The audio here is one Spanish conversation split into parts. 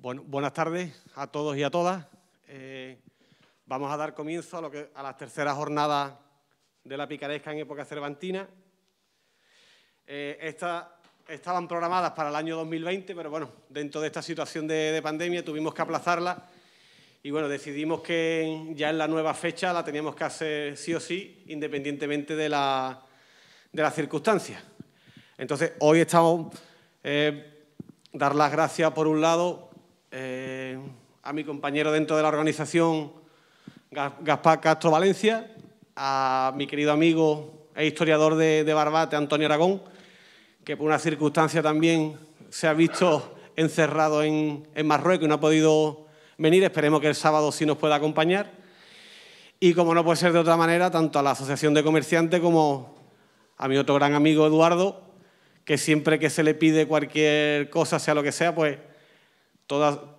Bueno, buenas tardes a todos y a todas. Vamos a dar comienzo a la tercera jornada de la picaresca en época cervantina. Estaban programadas para el año 2020, pero bueno, dentro de esta situación de pandemia tuvimos que aplazarla y bueno, decidimos que ya en la nueva fecha la teníamos que hacer sí o sí, independientemente de las circunstancias. Entonces, hoy estamos dar las gracias, por un lado, a mi compañero dentro de la organización, Gaspar Castro Valencia, a mi querido amigo e historiador de Barbate, Antonio Aragón, que por una circunstancia también se ha visto encerrado en Marruecos y no ha podido venir. Esperemos que el sábado sí nos pueda acompañar. Y como no puede ser de otra manera, tanto a la Asociación de Comerciantes como a mi otro gran amigo Eduardo, que siempre que se le pide cualquier cosa, sea lo que sea, pues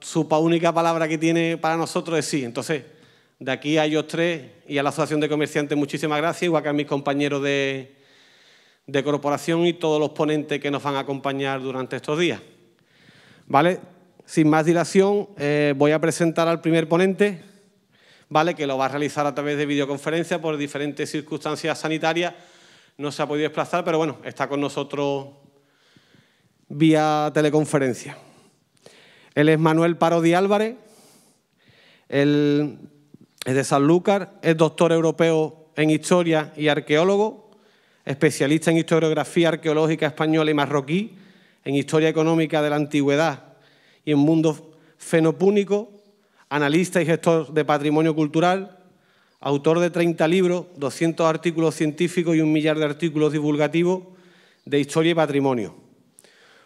su única palabra que tiene para nosotros es sí. Entonces, de aquí a ellos tres y a la Asociación de Comerciantes, muchísimas gracias, igual que a mis compañeros de corporación y todos los ponentes que nos van a acompañar durante estos días. ¿Vale? Sin más dilación, voy a presentar al primer ponente, ¿vale?, que lo va a realizar a través de videoconferencia por diferentes circunstancias sanitarias. No se ha podido desplazar, pero bueno, está con nosotros vía teleconferencia. Él es Manuel Parodi Álvarez, él es de Sanlúcar, es doctor europeo en Historia y arqueólogo, especialista en historiografía arqueológica española y marroquí, en Historia económica de la antigüedad y en mundo fenopúnico, analista y gestor de patrimonio cultural, autor de 30 libros, 200 artículos científicos y 1 millar de artículos divulgativos de historia y patrimonio.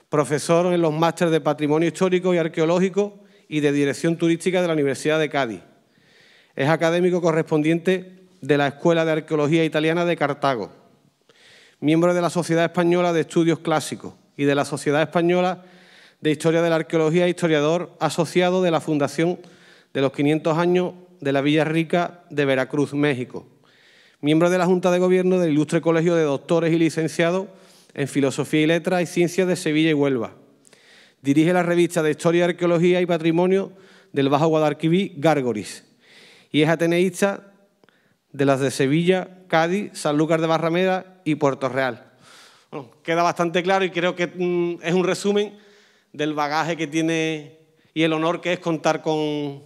Profesor en los másteres de Patrimonio Histórico y Arqueológico y de Dirección Turística de la Universidad de Cádiz. Es académico correspondiente de la Escuela de Arqueología Italiana de Cartago. Miembro de la Sociedad Española de Estudios Clásicos y de la Sociedad Española de Historia de la Arqueología, historiador asociado de la Fundación de los 500 años de la Villa Rica de Veracruz, México. Miembro de la Junta de Gobierno del Ilustre Colegio de Doctores y Licenciados en Filosofía y Letras y Ciencias de Sevilla y Huelva. Dirige la revista de Historia, Arqueología y Patrimonio del Bajo Guadalquivir, Gárgoris, y es ateneísta de las de Sevilla, Cádiz, Sanlúcar de Barrameda y Puerto Real. Bueno, queda bastante claro y creo que es un resumen del bagaje que tiene y el honor que es contar con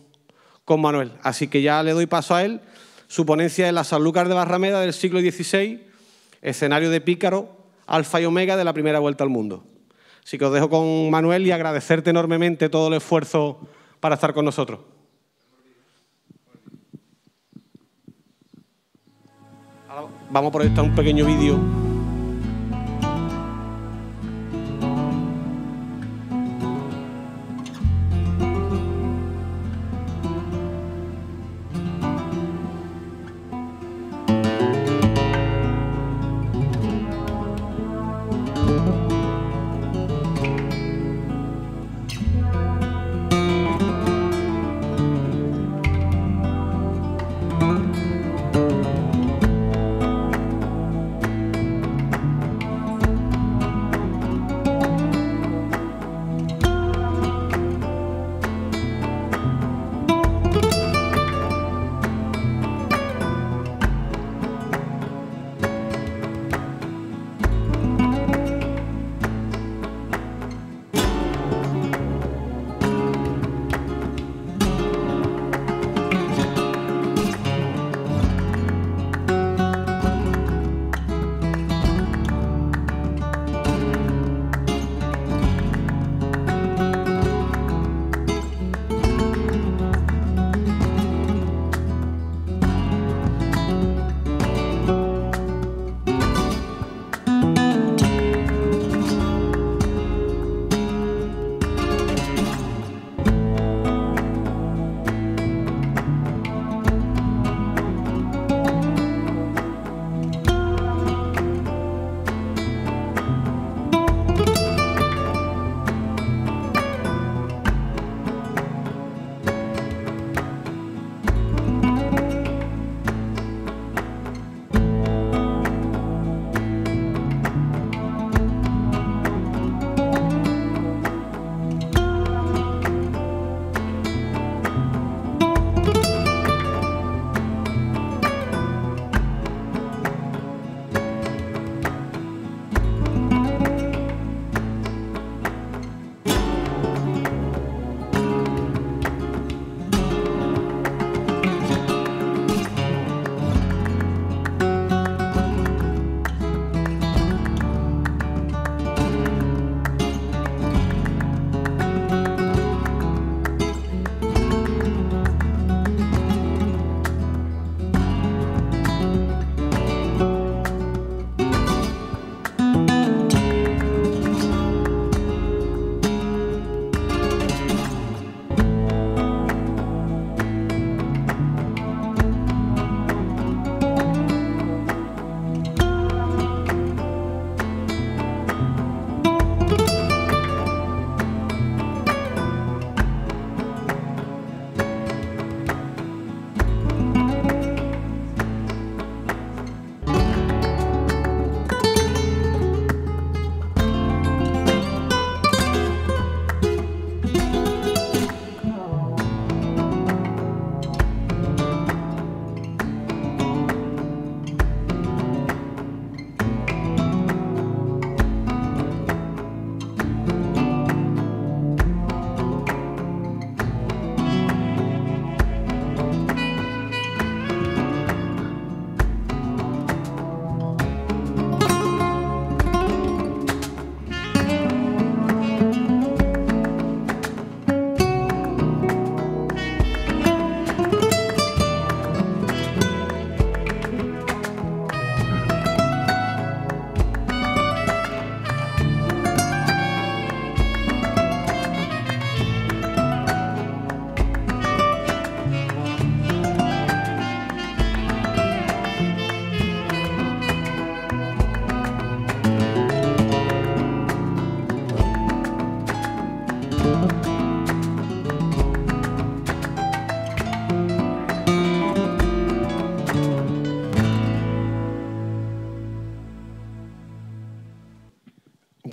Manuel. Así que ya le doy paso a él. Su ponencia es la Sanlúcar de Barrameda del siglo XVI, escenario de Pícaro, alfa y omega de la primera vuelta al mundo. Así que os dejo con Manuel y agradecerte enormemente todo el esfuerzo para estar con nosotros. Ahora vamos a proyectar un pequeño vídeo.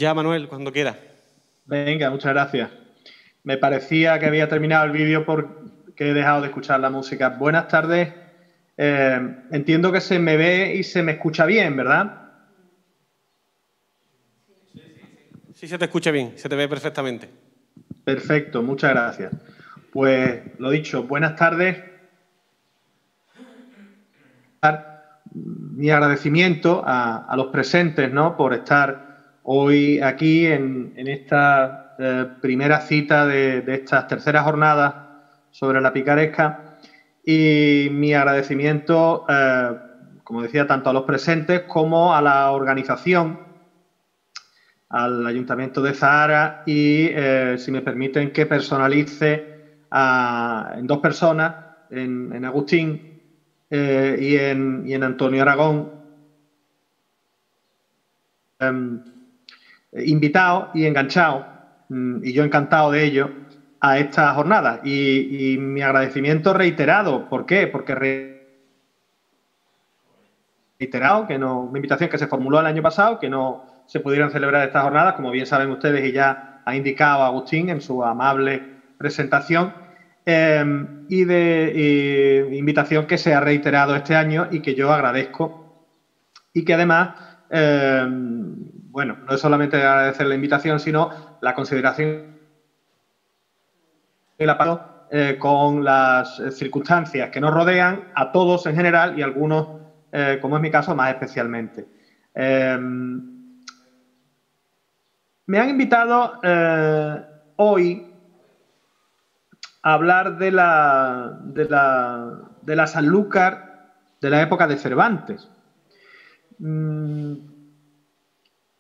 ya, Manuel, cuando quiera. Venga, muchas gracias. Me parecía que había terminado el vídeo porque he dejado de escuchar la música. Buenas tardes. Entiendo que se me ve y se me escucha bien, ¿verdad? Sí, se te escucha bien, se te ve perfectamente. Perfecto, muchas gracias. Pues lo dicho, buenas tardes. Mi agradecimiento a los presentes, ¿no?, por estar hoy aquí en esta primera cita de estas terceras jornadas sobre la picaresca, y mi agradecimiento, como decía, tanto a los presentes como a la organización, al Ayuntamiento de Zahara y, si me permiten, que personalice en dos personas, en Agustín y en Antonio Aragón, invitado y enganchado, y yo encantado de ello, a esta jornada. Y mi agradecimiento reiterado. ¿Por qué? Porque reiterado que no, una invitación que se formuló el año pasado, que no se pudieran celebrar estas jornadas, como bien saben ustedes y ya ha indicado Agustín en su amable presentación, y de invitación que se ha reiterado este año y que yo agradezco, y que además, bueno, no es solamente agradecer la invitación, sino la consideración y la con las circunstancias que nos rodean a todos en general y algunos, como es mi caso, más especialmente. Me han invitado hoy a hablar de la Sanlúcar de la época de Cervantes.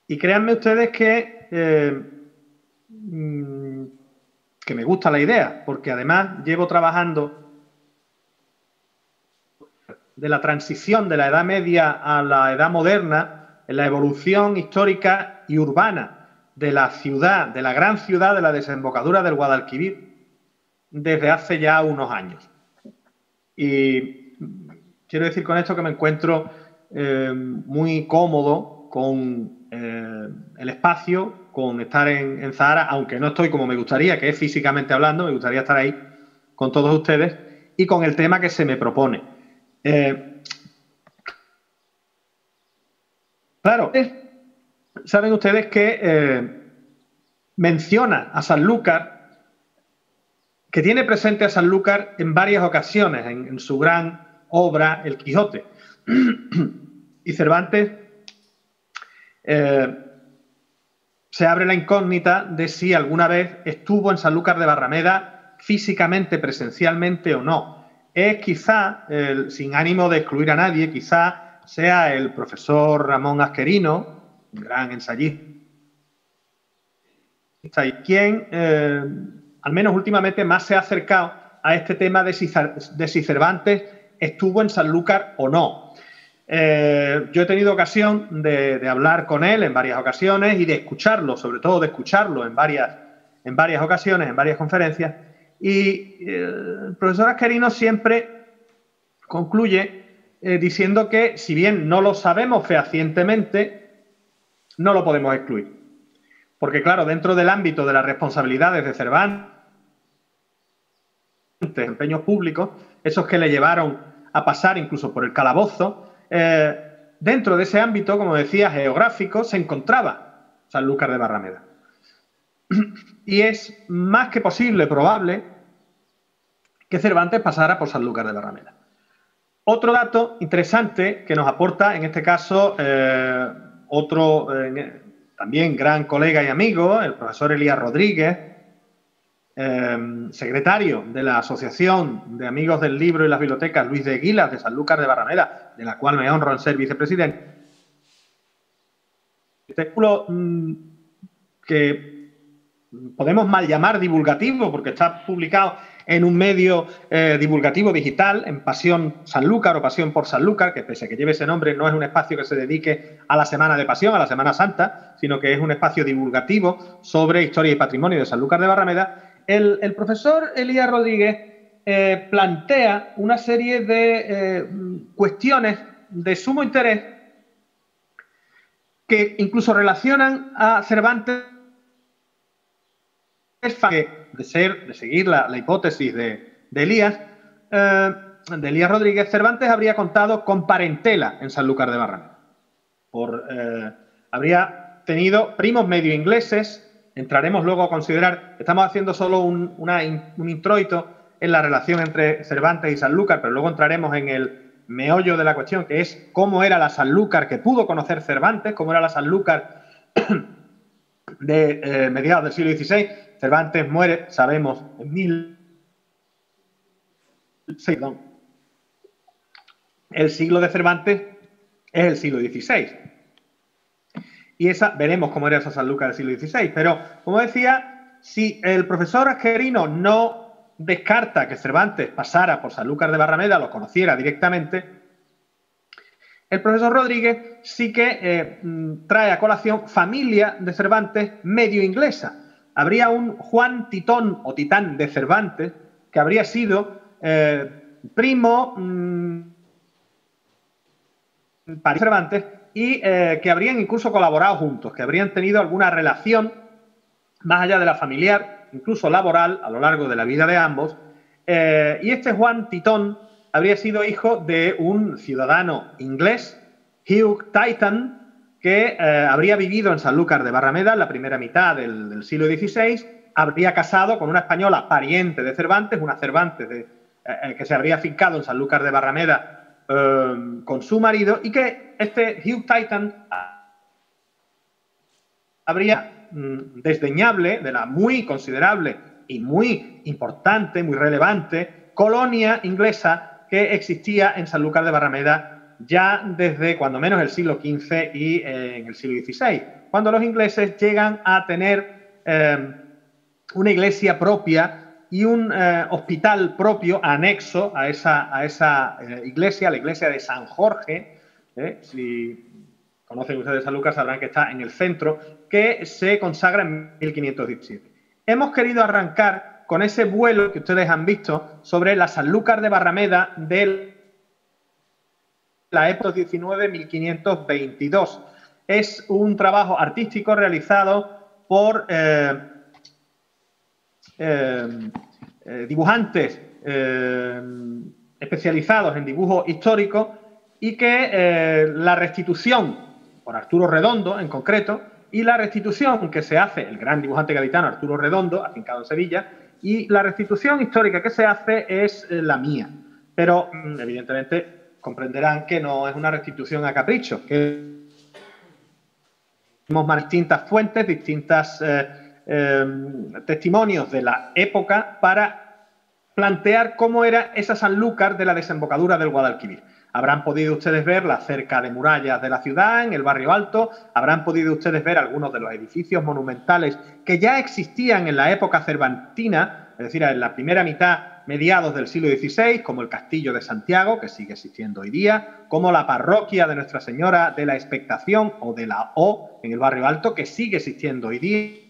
Y créanme ustedes que me gusta la idea, porque además llevo trabajando de la transición de la Edad Media a la Edad Moderna, en la evolución histórica y urbana de la ciudad, de la gran ciudad de la desembocadura del Guadalquivir, desde hace ya unos años. Y quiero decir con esto que me encuentro muy cómodo con el espacio, con estar en Zahara, aunque no estoy como me gustaría, que es físicamente hablando, me gustaría estar ahí con todos ustedes, y con el tema que se me propone. Claro, saben ustedes que menciona a Sanlúcar, que tiene presente a Sanlúcar en varias ocasiones, en su gran obra El Quijote. Y Cervantes se abre la incógnita de si alguna vez estuvo en Sanlúcar de Barrameda físicamente, presencialmente o no. Es quizá, sin ánimo de excluir a nadie, quizá sea el profesor Ramón Asquerino, un gran ensayista, y quien, al menos últimamente, más se ha acercado a este tema de si Cervantes estuvo en Sanlúcar o no. Yo he tenido ocasión de hablar con él en varias ocasiones y de escucharlo, sobre todo de escucharlo en varias ocasiones, en varias conferencias, y el profesor Asquerino siempre concluye diciendo que, si bien no lo sabemos fehacientemente, no lo podemos excluir. Porque, claro, dentro del ámbito de las responsabilidades de Cervantes, empeños públicos, esos que le llevaron a pasar incluso por el calabozo, dentro de ese ámbito, como decía, geográfico, se encontraba Sanlúcar de Barrameda. Y es más que posible, probable, que Cervantes pasara por Sanlúcar de Barrameda. Otro dato interesante que nos aporta, en este caso, otro también gran colega y amigo, el profesor Elías Rodríguez, secretario de la Asociación de Amigos del Libro y las Bibliotecas Luis de Guilas de Sanlúcar de Barrameda, de la cual me honro en ser vicepresidente. Este artículo que podemos mal llamar divulgativo, porque está publicado en un medio divulgativo digital, en Pasión Sanlúcar o Pasión por Sanlúcar, que pese a que lleve ese nombre no es un espacio que se dedique a la Semana de Pasión, a la Semana Santa, sino que es un espacio divulgativo sobre historia y patrimonio de Sanlúcar de Barrameda. El profesor Elías Rodríguez plantea una serie de cuestiones de sumo interés que incluso relacionan a Cervantes de seguir la hipótesis de Elías Rodríguez. Cervantes habría contado con parentela en Sanlúcar de Barrameda. Habría tenido primos medio ingleses. Entraremos luego a considerar, estamos haciendo solo un introito en la relación entre Cervantes y Sanlúcar, pero luego entraremos en el meollo de la cuestión, que es cómo era la Sanlúcar que pudo conocer Cervantes, cómo era la Sanlúcar de mediados del siglo XVI. Cervantes muere, sabemos, en el siglo de Cervantes es el siglo XVI. Y veremos cómo era esa Sanlúcar del siglo XVI. Pero, como decía, si el profesor Asquerino no descarta que Cervantes pasara por Sanlúcar de Barrameda, lo conociera directamente, el profesor Rodríguez sí que trae a colación familia de Cervantes medio inglesa. Habría un Juan Titón o Titán de Cervantes, que habría sido primo para Cervantes y que habrían incluso colaborado juntos, que habrían tenido alguna relación más allá de la familiar, incluso laboral, a lo largo de la vida de ambos. Y este Juan Titón habría sido hijo de un ciudadano inglés, Hugh Titan, que habría vivido en Sanlúcar de Barrameda en la primera mitad del siglo XVI, habría casado con una española pariente de Cervantes, una Cervantes que se habría afincado en Sanlúcar de Barrameda con su marido, y que este Hugh Titan habría desdeñable de la muy considerable y muy importante, muy relevante colonia inglesa que existía en Sanlúcar de Barrameda ya desde cuando menos el siglo XV y en el siglo XVI, cuando los ingleses llegan a tener una iglesia propia y un hospital propio anexo a esa iglesia, la iglesia de San Jorge. Si conocen ustedes Sanlúcar sabrán que está en el centro, que se consagra en 1517. Hemos querido arrancar con ese vuelo que ustedes han visto sobre la Sanlúcar de Barrameda de la época 19-1522. Es un trabajo artístico realizado por dibujantes especializados en dibujo histórico, y que la restitución, por Arturo Redondo en concreto, y la restitución que se hace, el gran dibujante gaditano Arturo Redondo, afincado en Sevilla, y la restitución histórica que se hace es la mía. Pero, evidentemente, comprenderán que no es una restitución a capricho, que tenemos distintas fuentes, distintos testimonios de la época para plantear cómo era esa Sanlúcar de la desembocadura del Guadalquivir. Habrán podido ustedes ver la cerca de murallas de la ciudad, en el barrio alto, habrán podido ustedes ver algunos de los edificios monumentales que ya existían en la época cervantina, es decir, en la primera mitad, mediados del siglo XVI, como el Castillo de Santiago, que sigue existiendo hoy día, como la parroquia de Nuestra Señora de la Expectación, o de la O, en el barrio alto, que sigue existiendo hoy día,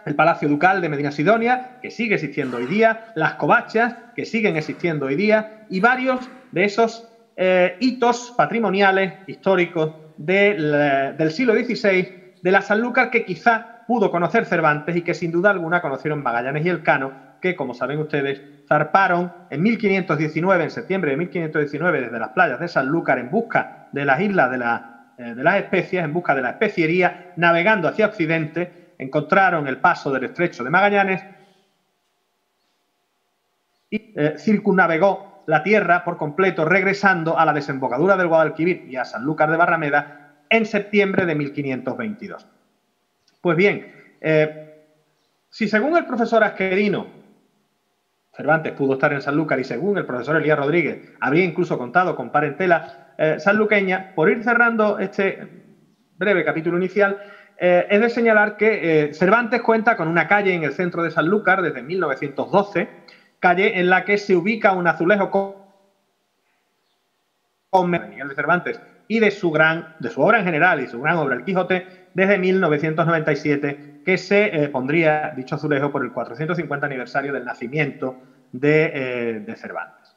el Palacio Ducal de Medina Sidonia, que sigue existiendo hoy día, las covachas, que siguen existiendo hoy día, y varios de esos hitos patrimoniales históricos del siglo XVI, de la Sanlúcar que quizá pudo conocer Cervantes y que sin duda alguna conocieron Magallanes y Elcano, que, como saben ustedes, zarparon en 1519, en septiembre de 1519, desde las playas de Sanlúcar en busca de las islas de las especias, en busca de la especiería, navegando hacia Occidente. Encontraron el paso del estrecho de Magallanes y circunnavegó la tierra por completo, regresando a la desembocadura del Guadalquivir y a Sanlúcar de Barrameda en septiembre de 1522. Pues bien, si según el profesor Asquerino Cervantes pudo estar en Sanlúcar y según el profesor Elías Rodríguez habría incluso contado con parentela sanluqueña, por ir cerrando este breve capítulo inicial, es de señalar que Cervantes cuenta con una calle en el centro de Sanlúcar desde 1912, calle en la que se ubica un azulejo con Miguel de Cervantes y de su obra en general y su gran obra El Quijote desde 1997, que se pondría dicho azulejo por el 450 aniversario del nacimiento de Cervantes,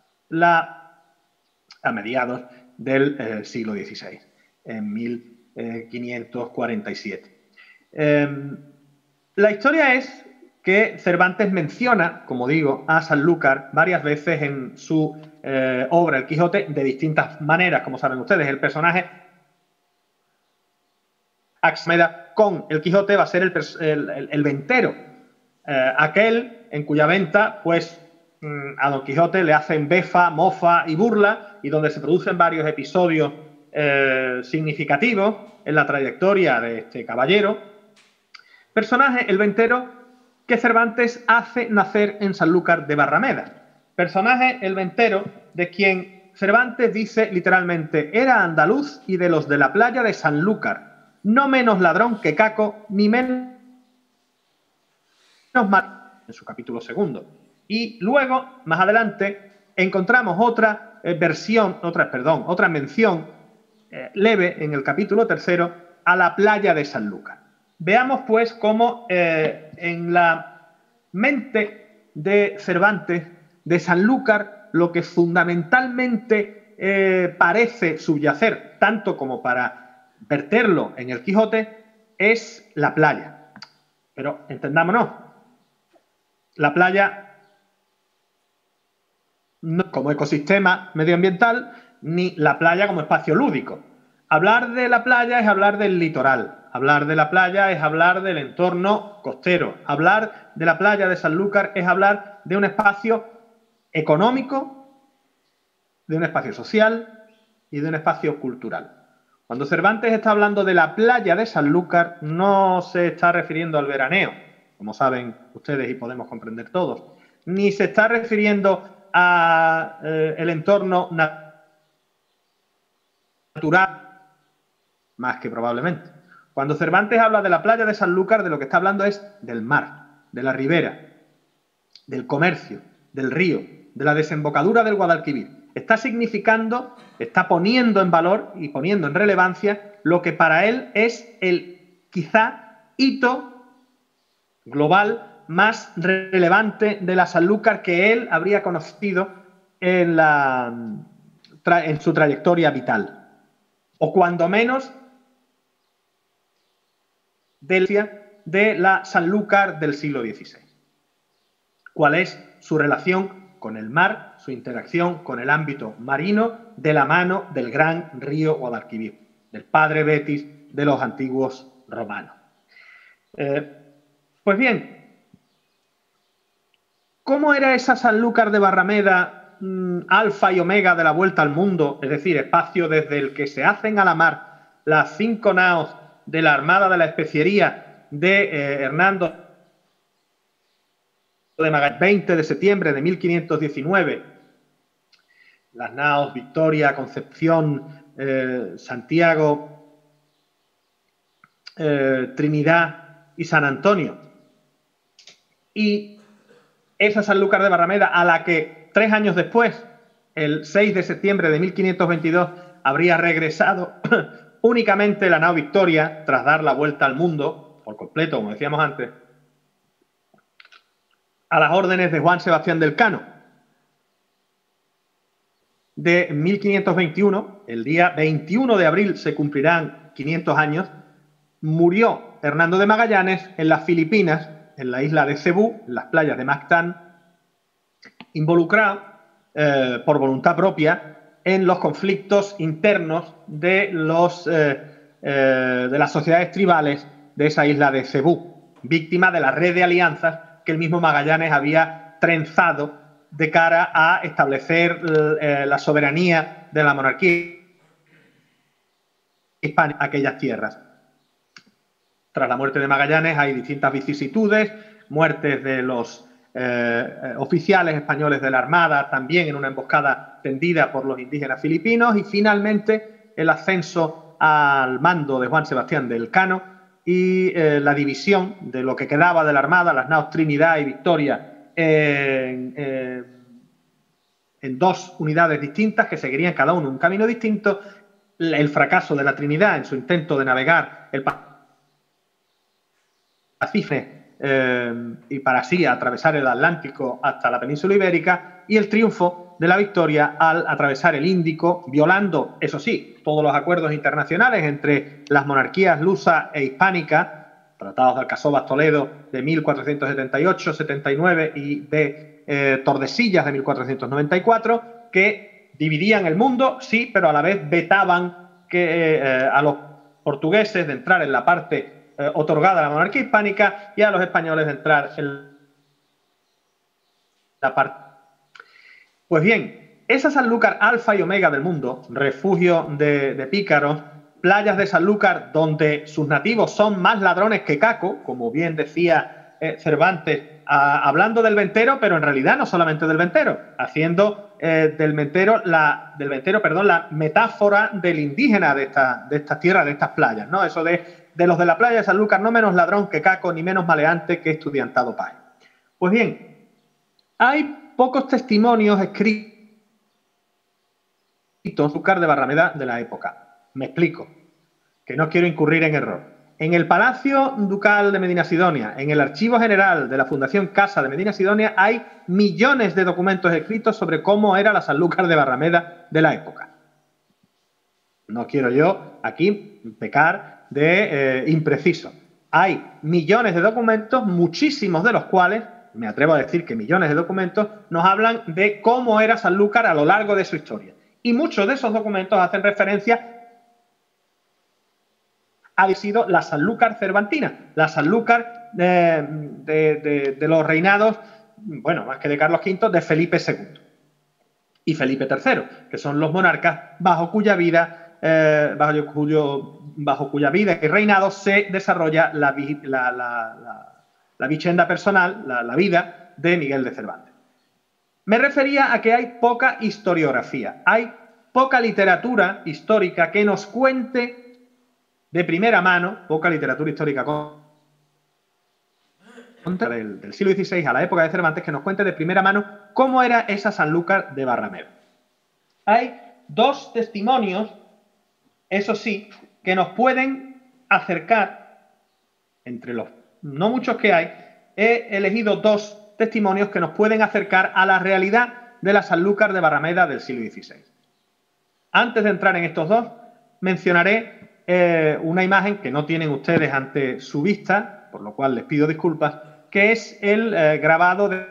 a mediados del siglo XVI. en 1547. La historia es que Cervantes menciona, como digo, a Sanlúcar varias veces en su obra El Quijote, de distintas maneras, como saben ustedes. El personaje con El Quijote va a ser el ventero, aquel en cuya venta, pues, a Don Quijote le hacen befa, mofa y burla, y donde se producen varios episodios significativos en la trayectoria de este caballero. Personaje, el ventero, que Cervantes hace nacer en Sanlúcar de Barrameda. Personaje, el ventero, de quien Cervantes dice literalmente: era andaluz y de los de la playa de Sanlúcar, no menos ladrón que Caco, ni menos mal, en su capítulo segundo. Y luego, más adelante, encontramos otra mención leve en el capítulo tercero a la playa de Sanlúcar. Veamos, pues, cómo en la mente de Cervantes, de Sanlúcar, lo que fundamentalmente parece subyacer, tanto como para verterlo en el Quijote, es la playa. Pero entendámonos, la playa no como ecosistema medioambiental, ni la playa como espacio lúdico. Hablar de la playa es hablar del litoral. Hablar de la playa es hablar del entorno costero. Hablar de la playa de Sanlúcar es hablar de un espacio económico, de un espacio social y de un espacio cultural. Cuando Cervantes está hablando de la playa de Sanlúcar, no se está refiriendo al veraneo, como saben ustedes y podemos comprender todos, ni se está refiriendo a el entorno natural, más que probablemente. Cuando Cervantes habla de la playa de Sanlúcar, de lo que está hablando es del mar, de la ribera, del comercio, del río, de la desembocadura del Guadalquivir. Está significando, está poniendo en valor y poniendo en relevancia lo que para él es el quizá hito global más relevante de la Sanlúcar que él habría conocido en su trayectoria vital. O cuando menos de la Sanlúcar del siglo XVI. ¿Cuál es su relación con el mar, su interacción con el ámbito marino de la mano del gran río Guadalquivir, del padre Betis de los antiguos romanos? Pues bien, ¿cómo era esa Sanlúcar de Barrameda, alfa y omega de la vuelta al mundo, es decir, espacio desde el que se hacen a la mar las 5 naos de la Armada de la Especiería de Hernando de Magallanes, 20 de septiembre de 1519, las naos Victoria, Concepción, Santiago, Trinidad y San Antonio? Y esa Sanlúcar de Barrameda, a la que 3 años después, el 6 de septiembre de 1522, habría regresado únicamente la nao Victoria, tras dar la vuelta al mundo, por completo, como decíamos antes, a las órdenes de Juan Sebastián del Cano. De 1521, el día 21 de abril se cumplirán 500 años, murió Hernando de Magallanes en las Filipinas, en la isla de Cebú, en las playas de Mactán, involucrado por voluntad propia en los conflictos internos de las sociedades tribales de esa isla de Cebú, víctima de la red de alianzas que el mismo Magallanes había trenzado de cara a establecer la soberanía de la monarquía hispánica en aquellas tierras. Tras la muerte de Magallanes hay distintas vicisitudes, muertes de los oficiales españoles de la Armada, también en una emboscada tendida por los indígenas filipinos, y finalmente el ascenso al mando de Juan Sebastián del Cano y la división de lo que quedaba de la Armada, las naos Trinidad y Victoria, en 2 unidades distintas que seguirían cada uno un camino distinto. El fracaso de la Trinidad en su intento de navegar el Pacífico y para así atravesar el Atlántico hasta la península ibérica, y el triunfo de la Victoria al atravesar el Índico, violando, eso sí, todos los acuerdos internacionales entre las monarquías lusa e hispánica, tratados de Alcasovas-Toledo de 1478-79 y de Tordesillas de 1494, que dividían el mundo, sí, pero a la vez vetaban a los portugueses de entrar en la parte otorgada a la monarquía hispánica y a los españoles de entrar en la parte. Pues bien, esa Sanlúcar alfa y omega del mundo, refugio de pícaros, playas de Sanlúcar donde sus nativos son más ladrones que Caco, como bien decía Cervantes, hablando del ventero, pero en realidad no solamente del ventero, haciendo del ventero la metáfora del indígena de estas tierras, de estas playas, ¿no? Eso de los de la playa de Sanlúcar, no menos ladrón que Caco, ni menos maleante que estudiantado paje. Pues bien, hay pocos testimonios escritos en Sanlúcar de Barrameda de la época. Me explico, que no quiero incurrir en error. En el Palacio Ducal de Medina Sidonia, en el Archivo General de la Fundación Casa de Medina Sidonia, hay millones de documentos escritos sobre cómo era la Sanlúcar de Barrameda de la época. No quiero yo aquí pecar de impreciso. Hay millones de documentos, muchísimos de los cuales, me atrevo a decir que millones de documentos, nos hablan de cómo era Sanlúcar a lo largo de su historia. Y muchos de esos documentos hacen referencia ha sido la Sanlúcar cervantina, la Sanlúcar de los reinados, bueno, más que de Carlos V, de Felipe II y Felipe III, que son los monarcas bajo cuya vida y reinado se desarrolla la vichenda personal, la vida de Miguel de Cervantes. Me refería a que hay poca historiografía, hay poca literatura histórica que nos cuente de primera mano, poca literatura histórica del siglo XVI a la época de Cervantes, que nos cuente de primera mano cómo era esa Sanlúcar de Barrameda. Hay dos testimonios, eso sí, que nos pueden acercar, entre los no muchos que hay, he elegido dos testimonios que nos pueden acercar a la realidad de la Sanlúcar de Barrameda del siglo XVI. Antes de entrar en estos dos, mencionaré una imagen que no tienen ustedes ante su vista, por lo cual les pido disculpas, que es el grabado de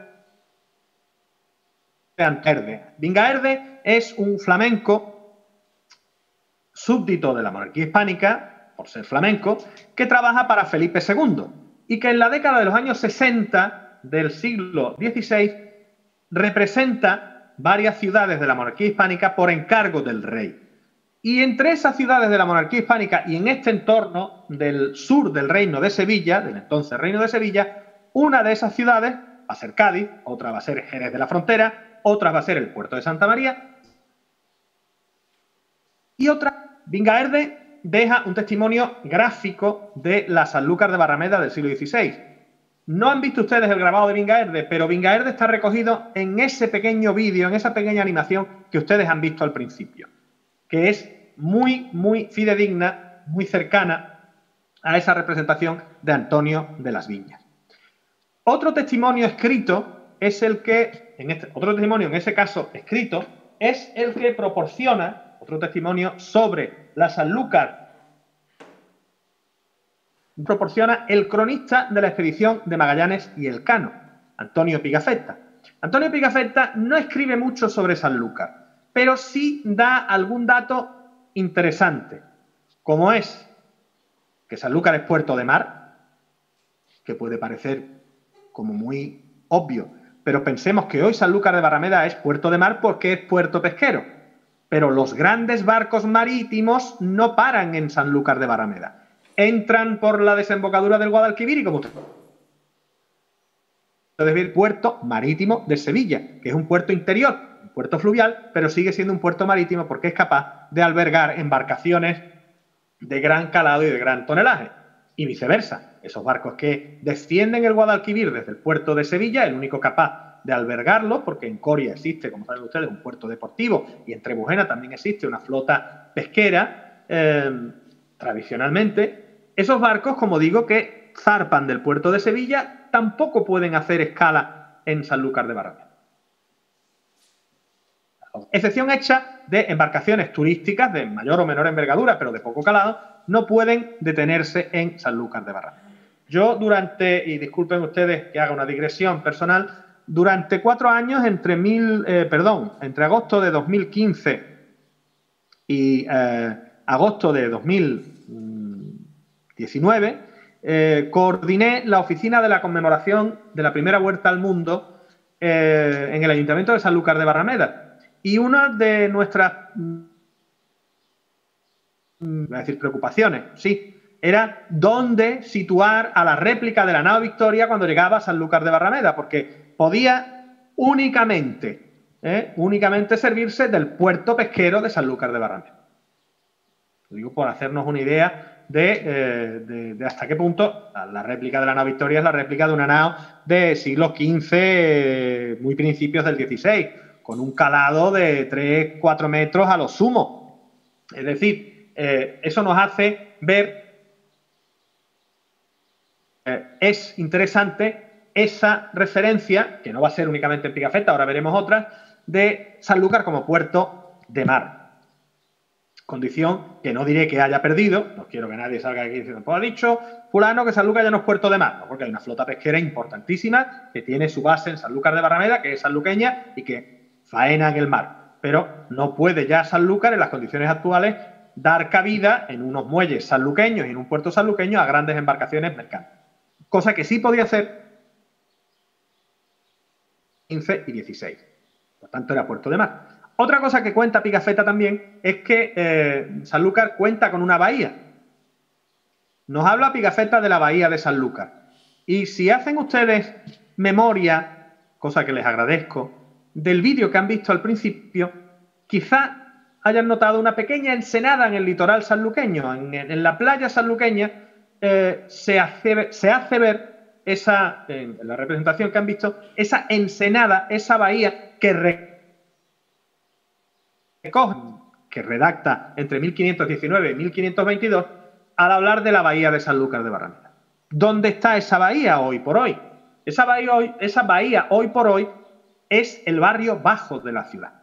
Vingaerde. Vingaerde es un flamenco súbdito de la monarquía hispánica, por ser flamenco, que trabaja para Felipe II y que en la década de los años 60 del siglo XVI representa varias ciudades de la monarquía hispánica por encargo del rey. Y entre esas ciudades de la monarquía hispánica y en este entorno del sur del reino de Sevilla, del entonces reino de Sevilla, una de esas ciudades va a ser Cádiz, otra va a ser Jerez de la Frontera, otra va a ser el puerto de Santa María y otra, Vingaerde, deja un testimonio gráfico de la Sanlúcar de Barrameda del siglo XVI. No han visto ustedes el grabado de Vingaerde, pero Vingaerde está recogido en ese pequeño vídeo, en esa pequeña animación que ustedes han visto al principio, que es muy, muy fidedigna, muy cercana a esa representación de Antonio de las Viñas. Otro testimonio escrito es el que, otro testimonio en ese caso escrito, es el que proporciona, otro testimonio sobre la Sanlúcar, proporciona el cronista de la expedición de Magallanes y Elcano, Antonio Pigafetta. Antonio Pigafetta no escribe mucho sobre Sanlúcar, pero sí da algún dato interesante, como es que Sanlúcar es puerto de mar, que puede parecer como muy obvio, pero pensemos que hoy Sanlúcar de Barrameda es puerto de mar porque es puerto pesquero, pero los grandes barcos marítimos no paran en Sanlúcar de Barrameda, entran por la desembocadura del Guadalquivir y como ustedes ver el puerto marítimo de Sevilla, que es un puerto interior, un puerto fluvial, pero sigue siendo un puerto marítimo porque es capaz de albergar embarcaciones de gran calado y de gran tonelaje. Y viceversa, esos barcos que descienden el Guadalquivir desde el puerto de Sevilla, el único capaz de albergarlo, porque en Coria existe, como saben ustedes, un puerto deportivo y en Trebujena también existe una flota pesquera, tradicionalmente, esos barcos, como digo, que zarpan del puerto de Sevilla, tampoco pueden hacer escala en Sanlúcar de Barrameda. excepción hecha de embarcaciones turísticas de mayor o menor envergadura, pero de poco calado, no pueden detenerse en Sanlúcar de Barrameda. Yo y disculpen ustedes que haga una digresión personal, durante 4 años, entre agosto de 2015 y agosto de 2019, coordiné la oficina de la conmemoración de la primera Vuelta al Mundo en el Ayuntamiento de Sanlúcar de Barrameda. Y una de nuestras preocupaciones, sí, era dónde situar a la réplica de la nao Victoria cuando llegaba a Sanlúcar de Barrameda, porque podía únicamente servirse del puerto pesquero de Sanlúcar de Barrameda. Lo digo por hacernos una idea de hasta qué punto la réplica de la nao Victoria es la réplica de una nao de siglo XV, muy principios del XVI, con un calado de 3-4 metros a lo sumo. Es decir, eso nos hace ver, es interesante esa referencia, que no va a ser únicamente en Pigafetta, ahora veremos otras, de Sanlúcar como puerto de mar. Condición que no diré que haya perdido, no quiero que nadie salga aquí diciendo, pues ha dicho fulano que Sanlúcar ya no es puerto de mar, no, porque hay una flota pesquera importantísima que tiene su base en Sanlúcar de Barrameda, que es sanluqueña y que faena en el mar. Pero no puede ya Sanlúcar, en las condiciones actuales, dar cabida en unos muelles sanluqueños y en un puerto sanluqueño a grandes embarcaciones mercantes. Cosa que sí podía hacer 15 y 16. Por tanto, era puerto de mar. Otra cosa que cuenta Pigafetta también es que Sanlúcar cuenta con una bahía. Nos habla Pigafetta de la bahía de Sanlúcar. Y si hacen ustedes memoria, cosa que les agradezco, del vídeo que han visto al principio, quizá hayan notado una pequeña ensenada en el litoral sanluqueño. En la playa sanluqueña se hace ver en la representación que han visto, esa ensenada, esa bahía que redacta entre 1519 y 1522 al hablar de la bahía de Sanlúcar de Barrameda. ¿Dónde está esa bahía hoy por hoy? Esa bahía hoy por hoy es el barrio bajo de la ciudad.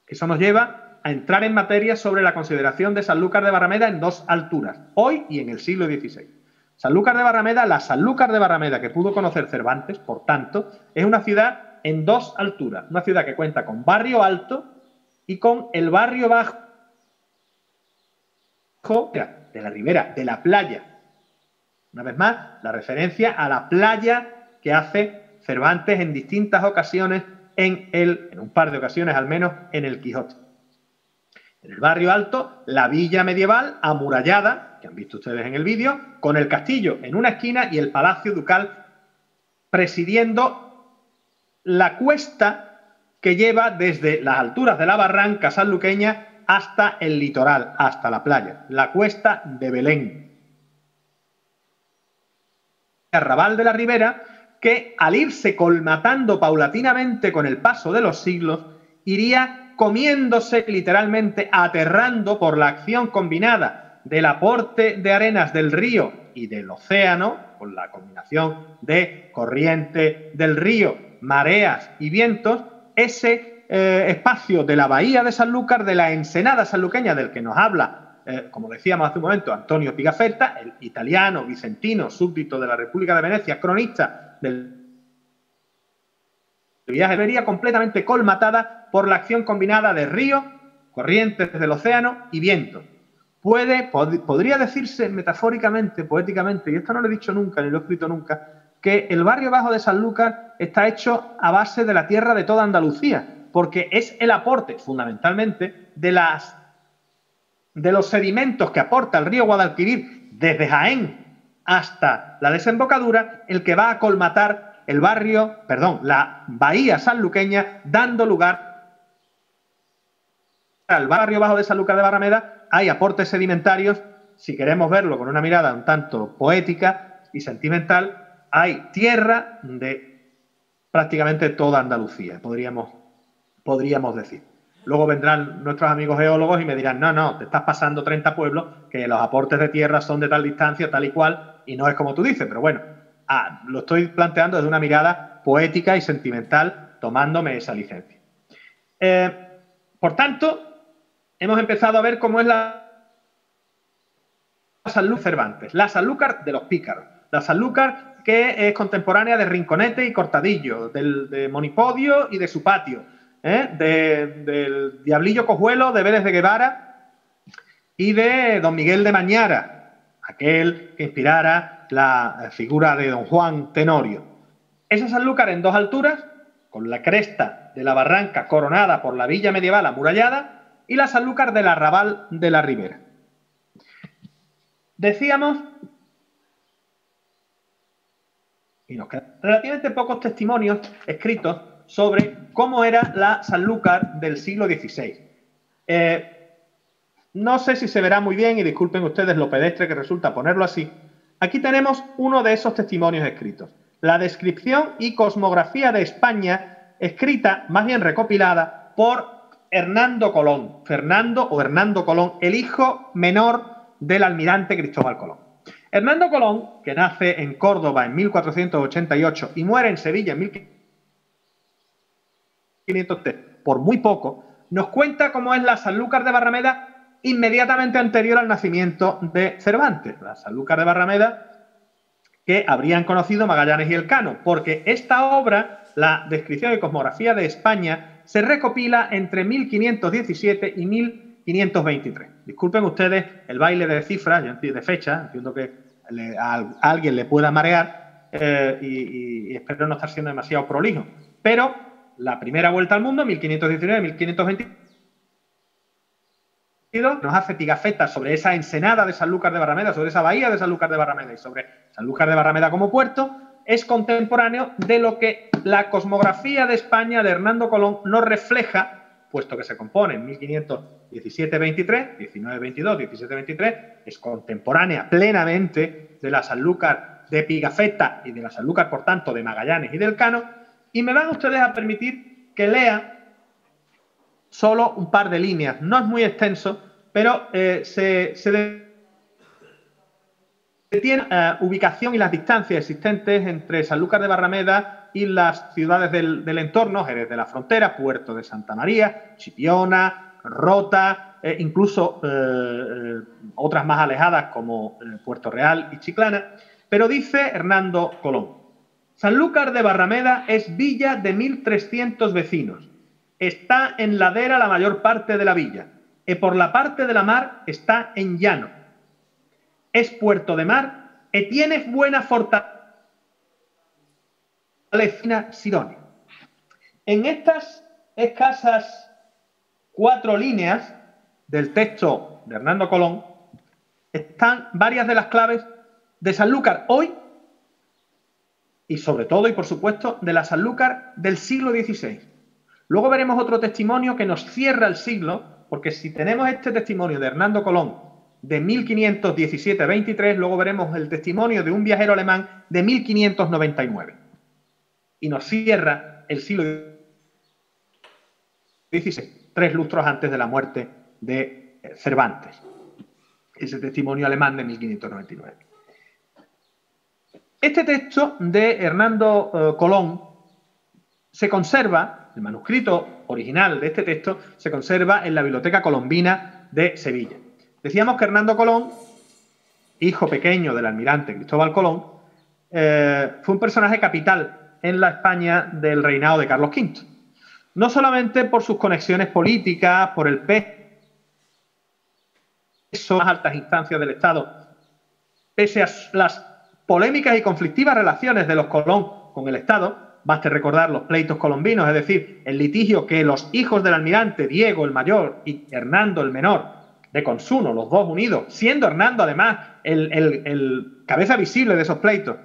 Eso nos lleva a entrar en materia sobre la consideración de Sanlúcar de Barrameda en dos alturas, hoy y en el siglo XVI. Sanlúcar de Barrameda, la Sanlúcar de Barrameda que pudo conocer Cervantes, por tanto, es una ciudad en dos alturas. Una ciudad que cuenta con barrio alto y con el barrio bajo de la ribera, de la playa. Una vez más, la referencia a la playa que hace Cervantes en distintas ocasiones, en un par de ocasiones al menos, en el Quijote. En el barrio alto, la villa medieval amurallada, que han visto ustedes en el vídeo, con el castillo en una esquina y el palacio ducal presidiendo la cuesta que lleva desde las alturas de la barranca sanluqueña hasta el litoral, hasta la playa, la cuesta de Belén. Arrabal de la Ribera, que al irse colmatando paulatinamente con el paso de los siglos, iría comiéndose literalmente, aterrando por la acción combinada del aporte de arenas del río y del océano, con la combinación de corriente del río, mareas y vientos, ese espacio de la bahía de Sanlúcar, de la ensenada sanluqueña del que nos habla, como decíamos hace un momento, Antonio Pigafetta, el italiano vicentino, súbdito de la República de Venecia, cronista del viaje, vería completamente colmatada por la acción combinada de río, corrientes del océano y viento. Podría decirse metafóricamente, poéticamente, y esto no lo he dicho nunca, ni lo he escrito nunca, que el barrio bajo de Sanlúcar está hecho a base de la tierra de toda Andalucía, porque es el aporte, fundamentalmente, de los sedimentos que aporta el río Guadalquivir desde Jaén hasta la desembocadura, el que va a colmatar la bahía sanluqueña, dando lugar al barrio bajo de Sanlúcar de Barrameda. Hay aportes sedimentarios, si queremos verlo con una mirada un tanto poética y sentimental, hay tierra de prácticamente toda Andalucía, podríamos decir. Luego vendrán nuestros amigos geólogos y me dirán, no, te estás pasando 30 pueblos, que los aportes de tierra son de tal distancia, tal y cual, y no es como tú dices, pero bueno, lo estoy planteando desde una mirada poética y sentimental, tomándome esa licencia. Por tanto, hemos empezado a ver cómo es la Sanlúcar Cervantes, la Sanlúcar de los pícaros, la Sanlúcar que es contemporánea de Rinconete y Cortadillo, de Monipodio y de su patio, del Diablillo Cojuelo de Vélez de Guevara y de Don Miguel de Mañara, aquel que inspirara la figura de Don Juan Tenorio. Esa Sanlúcar en dos alturas, con la cresta de la barranca coronada por la villa medieval amurallada, y la Sanlúcar del Arrabal de la Ribera. Decíamos, y nos quedan relativamente pocos testimonios escritos sobre cómo era la Sanlúcar del siglo XVI. No sé si se verá muy bien, y disculpen ustedes lo pedestre que resulta ponerlo así. Aquí tenemos uno de esos testimonios escritos. La descripción y cosmografía de España, escrita, más bien recopilada, por Hernando Colón, Hernando Colón, el hijo menor del almirante Cristóbal Colón. Hernando Colón, que nace en Córdoba en 1488 y muere en Sevilla en 1503, por muy poco, nos cuenta cómo es la Sanlúcar de Barrameda inmediatamente anterior al nacimiento de Cervantes. La Sanlúcar de Barrameda que habrían conocido Magallanes y Elcano, porque esta obra, la descripción y cosmografía de España, se recopila entre 1517 y 1523. Disculpen ustedes el baile de cifras, de fecha, entiendo que a alguien le pueda marear y espero no estar siendo demasiado prolijo, pero la primera vuelta al mundo, 1519-1522, nos hace Pigafetta sobre esa ensenada de Sanlúcar de Barrameda, sobre esa bahía de Sanlúcar de Barrameda y sobre Sanlúcar de Barrameda como puerto, es contemporáneo de lo que la cosmografía de España de Hernando Colón nos refleja, puesto que se compone en 1517-23, 19-22, 17-23, es contemporánea plenamente de la Sanlúcar de Pigafetta y de la Sanlúcar, por tanto, de Magallanes y de Elcano, y me van ustedes a permitir que lea solo un par de líneas. No es muy extenso, pero se detiene ubicación y las distancias existentes entre Sanlúcar de Barrameda y las ciudades del entorno, Jerez de la Frontera, Puerto de Santa María, Chipiona, Rota, incluso otras más alejadas como Puerto Real y Chiclana. Pero dice Hernando Colón: Sanlúcar de Barrameda es villa de 1.300 vecinos. Está en ladera la mayor parte de la villa, y por la parte de la mar está en llano. Es puerto de mar, y tiene buena fortaleza Sidonia. En estas escasas 4 líneas del texto de Hernando Colón están varias de las claves de Sanlúcar hoy y sobre todo y por supuesto de la Sanlúcar del siglo XVI. Luego veremos otro testimonio que nos cierra el siglo, porque si tenemos este testimonio de Hernando Colón de 1517-23, luego veremos el testimonio de un viajero alemán de 1599. Y nos cierra el siglo XVI, 3 lustros antes de la muerte de Cervantes. Ese testimonio alemán de 1599. Este texto de Hernando Colón se conserva, el manuscrito original de este texto se conserva en la Biblioteca Colombina de Sevilla. Decíamos que Hernando Colón, hijo pequeño del almirante Cristóbal Colón, fue un personaje capital en la España del reinado de Carlos V. No solamente por sus conexiones políticas, por el peso en las altas instancias del Estado, pese a las polémicas y conflictivas relaciones de los Colón con el Estado. Baste recordar los pleitos colombinos, es decir, el litigio que los hijos del almirante, Diego el mayor y Hernando el menor, de Consuno, los dos unidos, siendo Hernando además el cabeza visible de esos pleitos,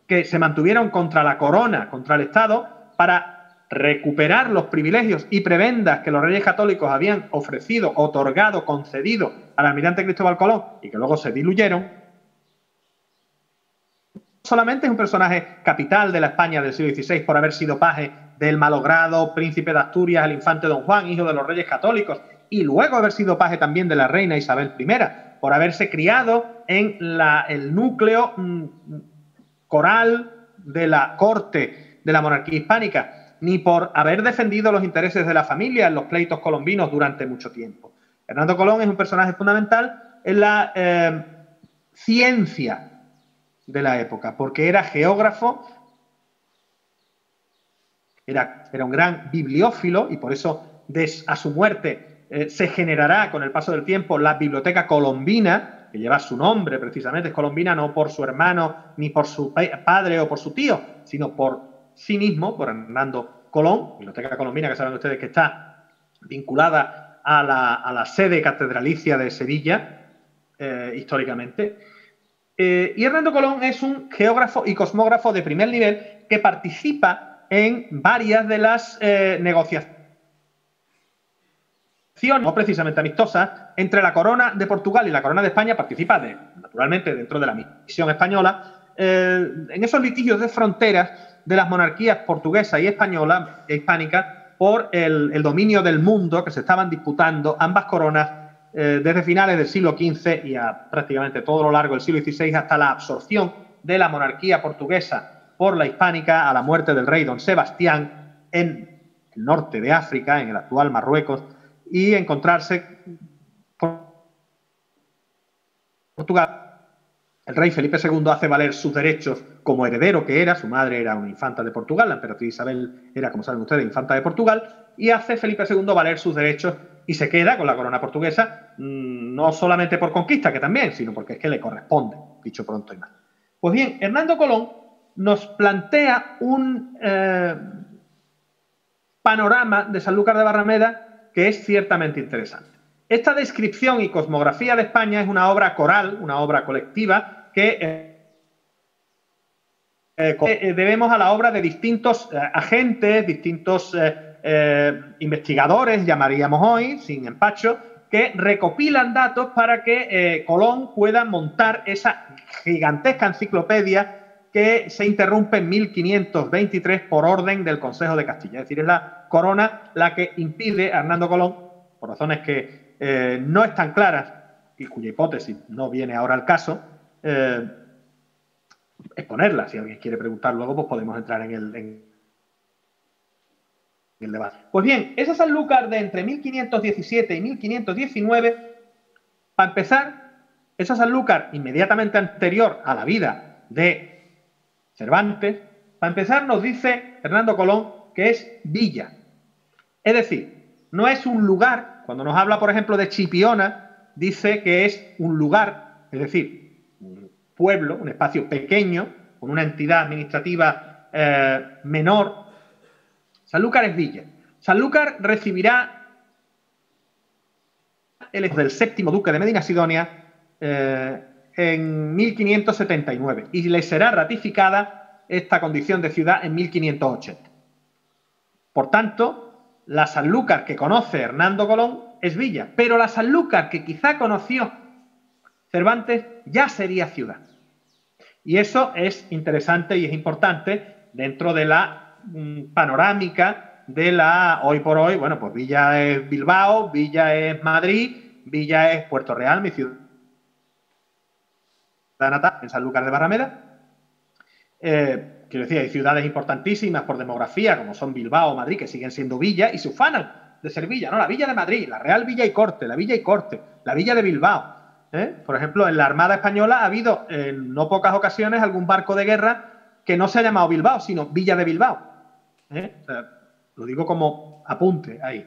que se mantuvieron contra la corona, contra el Estado, para recuperar los privilegios y prebendas que los reyes católicos habían ofrecido, otorgado, concedido al almirante Cristóbal Colón y que luego se diluyeron. Solamente es un personaje capital de la España del siglo XVI por haber sido paje del malogrado príncipe de Asturias, el infante Don Juan, hijo de los reyes católicos, y luego haber sido paje también de la reina Isabel I, por haberse criado en el núcleo coral de la corte de la monarquía hispánica, ni por haber defendido los intereses de la familia en los pleitos colombinos durante mucho tiempo. Hernando Colón es un personaje fundamental en la ciencia de la época, porque era geógrafo, era un gran bibliófilo y por eso a su muerte se generará con el paso del tiempo la Biblioteca Colombina, que lleva su nombre precisamente, es colombina no por su hermano ni por su padre o por su tío, sino por sí mismo, por Hernando Colón, Biblioteca Colombina, que saben ustedes que está vinculada a la sede catedralicia de Sevilla, históricamente. Y Hernando Colón es un geógrafo y cosmógrafo de primer nivel que participa en varias de las negociaciones, no precisamente amistosas, entre la corona de Portugal y la corona de España. Participa, naturalmente, dentro de la misión española, en esos litigios de fronteras de las monarquías portuguesa y española, hispánica, por el dominio del mundo que se estaban disputando ambas coronas desde finales del siglo XV y a prácticamente todo lo largo del siglo XVI, hasta la absorción de la monarquía portuguesa por la hispánica a la muerte del rey don Sebastián en el norte de África, en el actual Marruecos, y encontrarse con Portugal. El rey Felipe II hace valer sus derechos como heredero que era, su madre era una infanta de Portugal, la emperatriz Isabel era, como saben ustedes, infanta de Portugal, y hace Felipe II valer sus derechos y se queda con la corona portuguesa, no solamente por conquista, que también, sino porque es que le corresponde, dicho pronto y mal. Pues bien, Hernando Colón nos plantea un panorama de Sanlúcar de Barrameda que es ciertamente interesante. Esta descripción y cosmografía de España es una obra coral, una obra colectiva, que debemos a la obra de distintos agentes, distintos investigadores, llamaríamos hoy, sin empacho, que recopilan datos para que Colón pueda montar esa gigantesca enciclopedia que se interrumpe en 1523 por orden del Consejo de Castilla. Es decir, es la corona la que impide a Hernando Colón, por razones que no están claras y cuya hipótesis no viene ahora al caso, exponerla. Si alguien quiere preguntar luego, pues podemos entrar en el debate. Pues bien, esa Sanlúcar de entre 1517 y 1519, para empezar, esa Sanlúcar inmediatamente anterior a la vida de Cervantes, para empezar nos dice Hernando Colón que es villa. Es decir, no es un lugar. Cuando nos habla, por ejemplo, de Chipiona, dice que es un lugar, es decir, un pueblo, un espacio pequeño, con una entidad administrativa menor. Sanlúcar es villa. Sanlúcar recibirá el del séptimo duque de Medina Sidonia en 1579 y le será ratificada esta condición de ciudad en 1580. Por tanto, la Sanlúcar que conoce Hernando Colón es villa, pero la Sanlúcar que quizá conoció Cervantes ya sería ciudad. Y eso es interesante y es importante dentro de la panorámica de la, hoy por hoy, bueno, pues villa es Bilbao, villa es Madrid, villa es Puerto Real, mi ciudad natal, en Sanlúcar de Barrameda. Quiero decir, hay ciudades importantísimas por demografía, como son Bilbao o Madrid, que siguen siendo villa y se ufanan de ser villa, ¿no? La Villa de Madrid, la Real Villa y Corte, la Villa y Corte, la Villa de Bilbao. Por ejemplo, en la Armada Española ha habido en no pocas ocasiones algún barco de guerra que no se ha llamado Bilbao, sino Villa de Bilbao. O sea, lo digo como apunte ahí.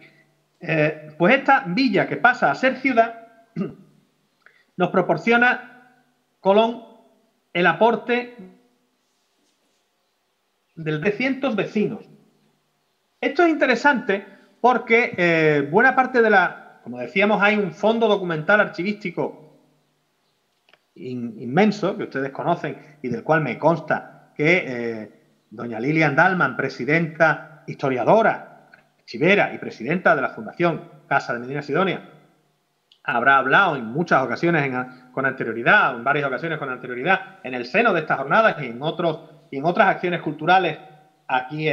Pues esta villa que pasa a ser ciudad nos proporciona Colón el aporte de 300 vecinos. Esto es interesante porque buena parte de la, como decíamos, hay un fondo documental archivístico inmenso que ustedes conocen y del cual me consta que doña Lilian Dalman, presidenta, historiadora, archivera y presidenta de la Fundación Casa de Medina Sidonia, habrá hablado en muchas ocasiones con anterioridad, en varias ocasiones con anterioridad, en el seno de estas jornadas y en otras acciones culturales aquí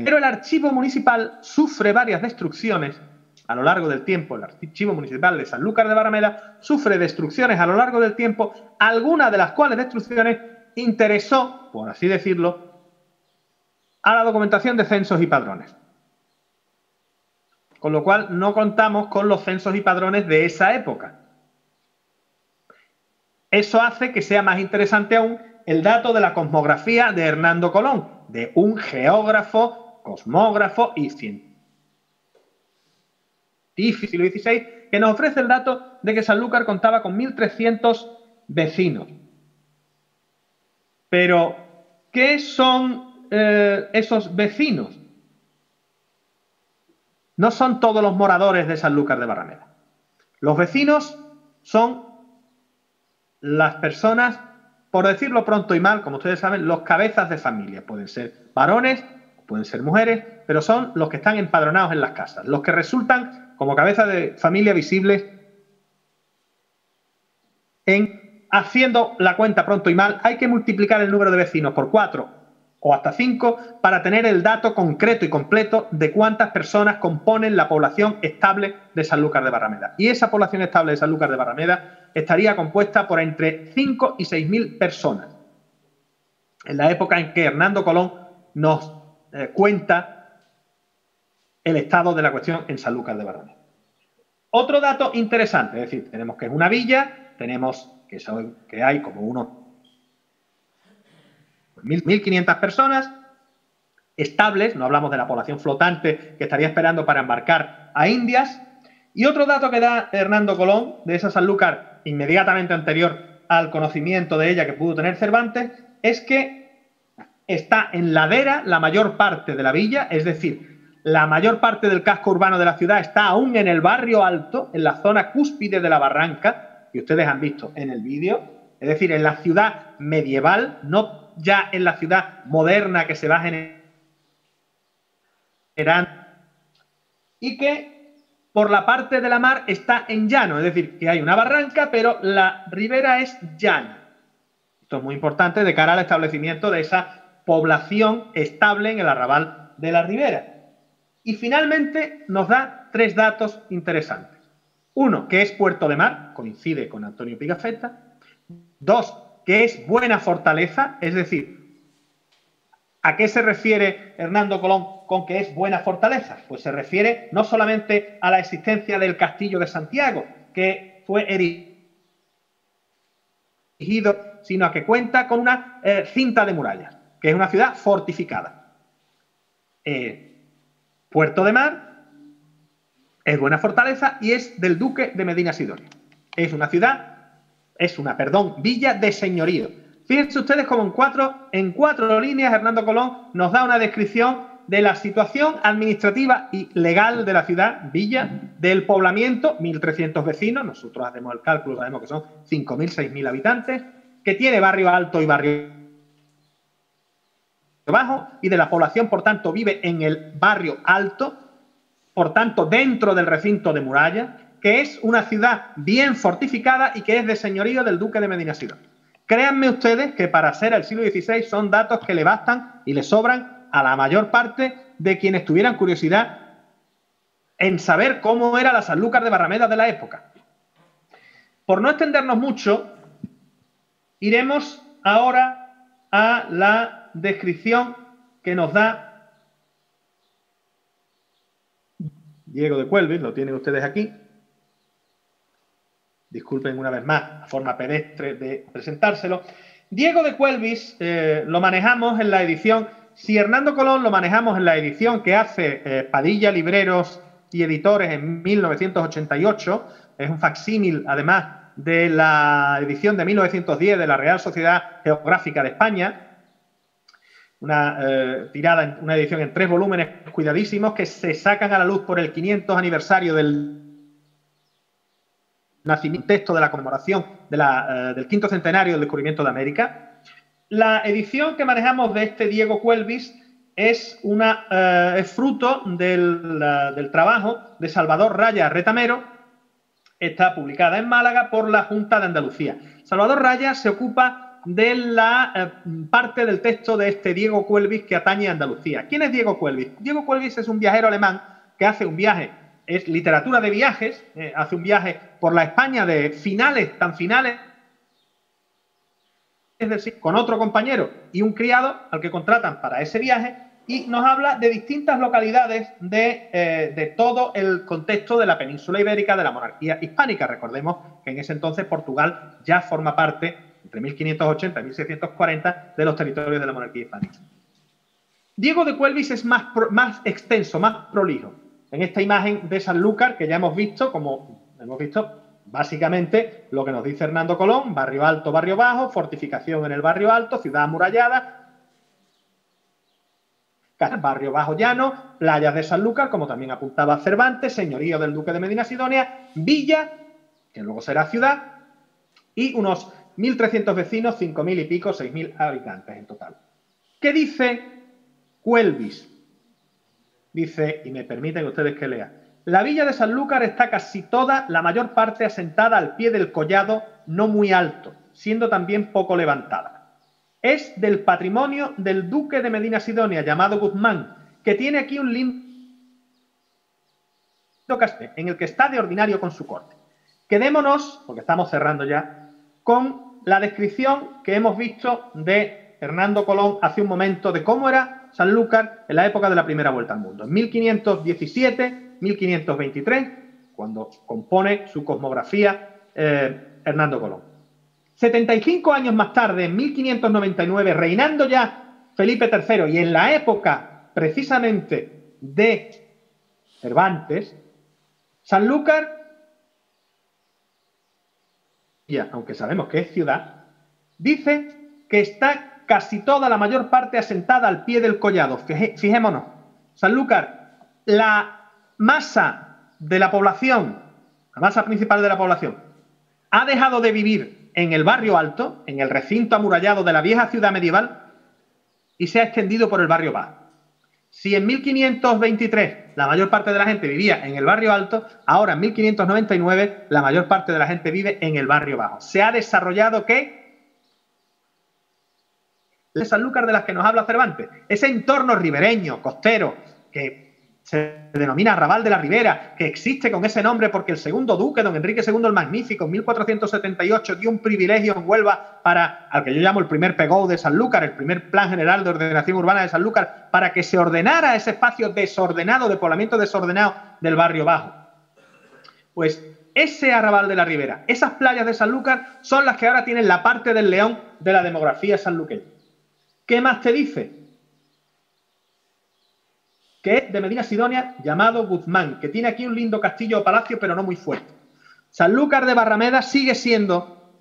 Pero el archivo municipal sufre varias destrucciones a lo largo del tiempo. El archivo municipal de Sanlúcar de Barrameda sufre destrucciones a lo largo del tiempo, algunas de las cuales destrucciones interesó, por así decirlo, a la documentación de censos y padrones. Con lo cual no contamos con los censos y padrones de esa época. Eso hace que sea más interesante aún el dato de la cosmografía de Hernando Colón, de un geógrafo, cosmógrafo y científico del siglo XVI, que nos ofrece el dato de que Sanlúcar contaba con 1.300 vecinos. Pero, ¿qué son esos vecinos? No son todos los moradores de Sanlúcar de Barrameda. Los vecinos son las personas, por decirlo pronto y mal, como ustedes saben, los cabezas de familia. Pueden ser varones, pueden ser mujeres, pero son los que están empadronados en las casas, los que resultan como cabezas de familia visibles en, haciendo la cuenta pronto y mal, hay que multiplicar el número de vecinos por 4 o hasta 5 para tener el dato concreto y completo de cuántas personas componen la población estable de Sanlúcar de Barrameda. Y esa población estable de Sanlúcar de Barrameda estaría compuesta por entre 5 y 6.000 personas. En la época en que Hernando Colón nos cuenta el estado de la cuestión en Sanlúcar de Barrameda. Otro dato interesante, es decir, tenemos que es una villa, tenemos que hay como unos 1.500 personas estables, no hablamos de la población flotante que estaría esperando para embarcar a Indias. Y otro dato que da Hernando Colón de esa Sanlúcar inmediatamente anterior al conocimiento de ella que pudo tener Cervantes es que está en ladera la mayor parte de la villa, es decir, la mayor parte del casco urbano de la ciudad está aún en el barrio alto, en la zona cúspide de la barranca, que ustedes han visto en el vídeo, es decir, en la ciudad medieval, no ya en la ciudad moderna que se va generando, y que por la parte de la mar está en llano, es decir, que hay una barranca, pero la ribera es llana. Esto es muy importante de cara al establecimiento de esa población estable en el arrabal de la ribera. Y finalmente nos da 3 datos interesantes. Uno, que es puerto de mar, coincide con Antonio Pigafetta. 2, que es buena fortaleza, es decir, ¿a qué se refiere Hernando Colón con que es buena fortaleza? Pues se refiere no solamente a la existencia del Castillo de Santiago, que fue erigido, sino a que cuenta con una cinta de murallas, que es una ciudad fortificada. Puerto de mar, es buena fortaleza y es del duque de Medina Sidonia. Es una ciudad, villa de señorío. Fíjense ustedes como en cuatro líneas Hernando Colón nos da una descripción de la situación administrativa y legal de la ciudad, villa, del poblamiento, 1.300 vecinos, nosotros hacemos el cálculo, sabemos que son 5.000, 6.000 habitantes, que tiene barrio alto y barrio bajo, y de la población, por tanto, vive en el barrio alto, por tanto, dentro del recinto de muralla, que es una ciudad bien fortificada y que es de señorío del duque de Medina Sidonia. Créanme ustedes que para ser el siglo XVI son datos que le bastan y le sobran a la mayor parte de quienes tuvieran curiosidad en saber cómo era la Sanlúcar de Barrameda de la época. Por no extendernos mucho, iremos ahora a la descripción que nos da Diego de Cuelvis, lo tienen ustedes aquí. Disculpen una vez más la forma pedestre de presentárselo. Diego de Cuelvis lo manejamos en la edición, si Hernando Colón lo manejamos en la edición que hace Padilla Libreros y Editores en 1988, es un facsímil además de la edición de 1910 de la Real Sociedad Geográfica de España, una una edición en 3 volúmenes cuidadísimos que se sacan a la luz por el 500 aniversario del nacimiento, texto de la conmemoración del 5º centenario del descubrimiento de América. La edición que manejamos de este Diego Cuelvis es fruto del trabajo de Salvador Raya Retamero. Está publicada en Málaga por la Junta de Andalucía. Salvador Raya se ocupa de la parte del texto de este Diego Cuelvis que atañe a Andalucía. ¿Quién es Diego Cuelvis? Diego Cuelvis es un viajero alemán que hace un viaje, es literatura de viajes, hace un viaje por la España de finales, tan finales, es decir, con otro compañero y un criado al que contratan para ese viaje, y nos habla de distintas localidades de todo el contexto de la península ibérica, de la monarquía hispánica. Recordemos que en ese entonces Portugal ya forma parte, entre 1580 y 1640, de los territorios de la monarquía hispánica. Diego de Cuelvis es más extenso, más prolijo. En esta imagen de Sanlúcar, que ya hemos visto, como hemos visto, básicamente lo que nos dice Hernando Colón: barrio alto, barrio bajo, fortificación en el barrio alto, ciudad amurallada, barrio bajo llano, playas de Sanlúcar, como también apuntaba Cervantes, señorío del duque de Medina Sidonia, villa, que luego será ciudad, y unos 1.300 vecinos, 5.000 y pico, 6.000 habitantes en total. ¿Qué dice Cuelvis? Dice, y me permiten ustedes que lea: la villa de Sanlúcar está casi toda, la mayor parte asentada al pie del collado, no muy alto, siendo también poco levantada. Es del patrimonio del duque de Medina Sidonia, llamado Guzmán, que tiene aquí un lindo castillo en el que está de ordinario con su corte. Quedémonos, porque estamos cerrando ya, con la descripción que hemos visto de Hernando Colón hace un momento de cómo era Sanlúcar en la época de la primera vuelta al mundo. En 1517, 1523, cuando compone su cosmografía Hernando Colón. 75 años más tarde, en 1599, reinando ya Felipe III, y en la época precisamente de Cervantes, Sanlúcar, aunque sabemos que es ciudad, dice que está casi toda, la mayor parte, asentada al pie del collado. Fijémonos, Sanlúcar, la masa de la población, la masa principal de la población, ha dejado de vivir en el barrio alto, en el recinto amurallado de la vieja ciudad medieval, y se ha extendido por el barrio bajo. Si en 1523 la mayor parte de la gente vivía en el barrio alto, ahora en 1599 la mayor parte de la gente vive en el barrio bajo. Se ha desarrollado, ¿qué? De Sanlúcar de las que nos habla Cervantes, ese entorno ribereño, costero, que se denomina Arrabal de la Ribera, que existe con ese nombre porque el segundo duque, don Enrique II el Magnífico, en 1478 dio un privilegio en Huelva para, al que yo llamo el primer PGO de Sanlúcar, el primer Plan General de Ordenación Urbana de Sanlúcar, para que se ordenara ese espacio desordenado, de poblamiento desordenado del barrio bajo. Pues ese Arrabal de la Ribera, esas playas de Sanlúcar, son las que ahora tienen la parte del león de la demografía sanluqueña. ¿Qué más te dice? Que es de Medina Sidonia, llamado Guzmán, que tiene aquí un lindo castillo o palacio, pero no muy fuerte. Sanlúcar de Barrameda sigue siendo,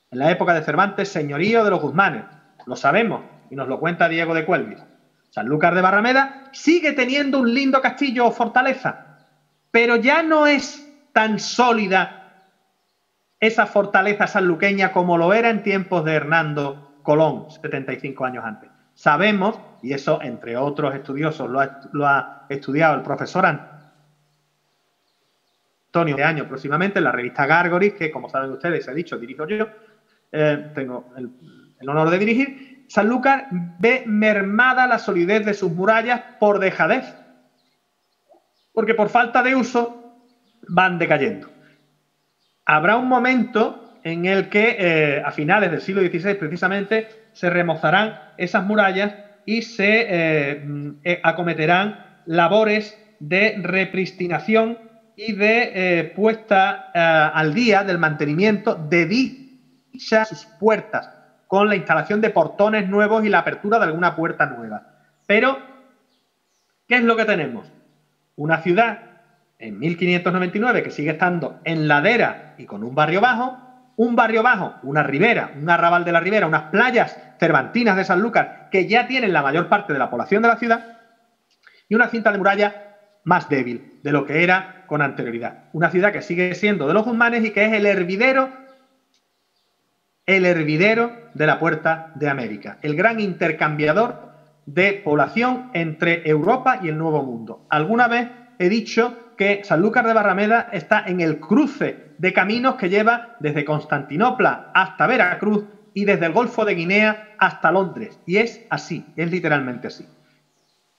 en la época de Cervantes, señorío de los Guzmanes. Lo sabemos, y nos lo cuenta Diego de Cuelvis. Sanlúcar de Barrameda sigue teniendo un lindo castillo o fortaleza, pero ya no es tan sólida esa fortaleza sanluqueña como lo era en tiempos de Hernando Colón, 75 años antes. Sabemos, y eso entre otros estudiosos lo ha estudiado el profesor Antonio de año próximamente en la revista Gárgoris, que como saben ustedes, he dicho, dirijo yo, tengo el honor de dirigir. Sanlúcar ve mermada la solidez de sus murallas por dejadez, porque por falta de uso van decayendo. Habrá un momento en el que a finales del siglo XVI precisamente se remozarán esas murallas y se acometerán labores de repristinación y de puesta al día del mantenimiento de dichas puertas, con la instalación de portones nuevos y la apertura de alguna puerta nueva. Pero, ¿qué es lo que tenemos? Una ciudad en 1599 que sigue estando en ladera y con un barrio bajo, una ribera, un arrabal de la Ribera, unas playas cervantinas de Sanlúcar que ya tienen la mayor parte de la población de la ciudad, y una cinta de muralla más débil de lo que era con anterioridad. Una ciudad que sigue siendo de los Guzmanes y que es el hervidero de la Puerta de América, el gran intercambiador de población entre Europa y el Nuevo Mundo. Alguna vez he dicho que Sanlúcar de Barrameda está en el cruce de caminos que lleva desde Constantinopla hasta Veracruz y desde el Golfo de Guinea hasta Londres. Y es así, es literalmente así.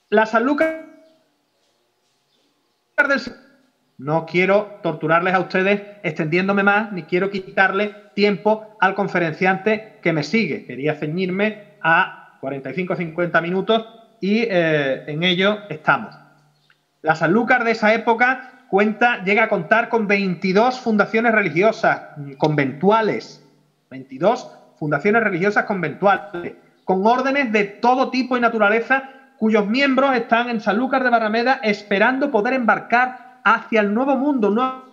La Sanlúcar del... No quiero torturarles a ustedes extendiéndome más, ni quiero quitarle tiempo al conferenciante que me sigue. Quería ceñirme a 45 o 50 minutos y en ello estamos. La Sanlúcar de esa época llega a contar con 22 fundaciones religiosas conventuales, 22 fundaciones religiosas conventuales, con órdenes de todo tipo y naturaleza, cuyos miembros están en Sanlúcar de Barrameda esperando poder embarcar hacia el nuevo mundo, un nuevo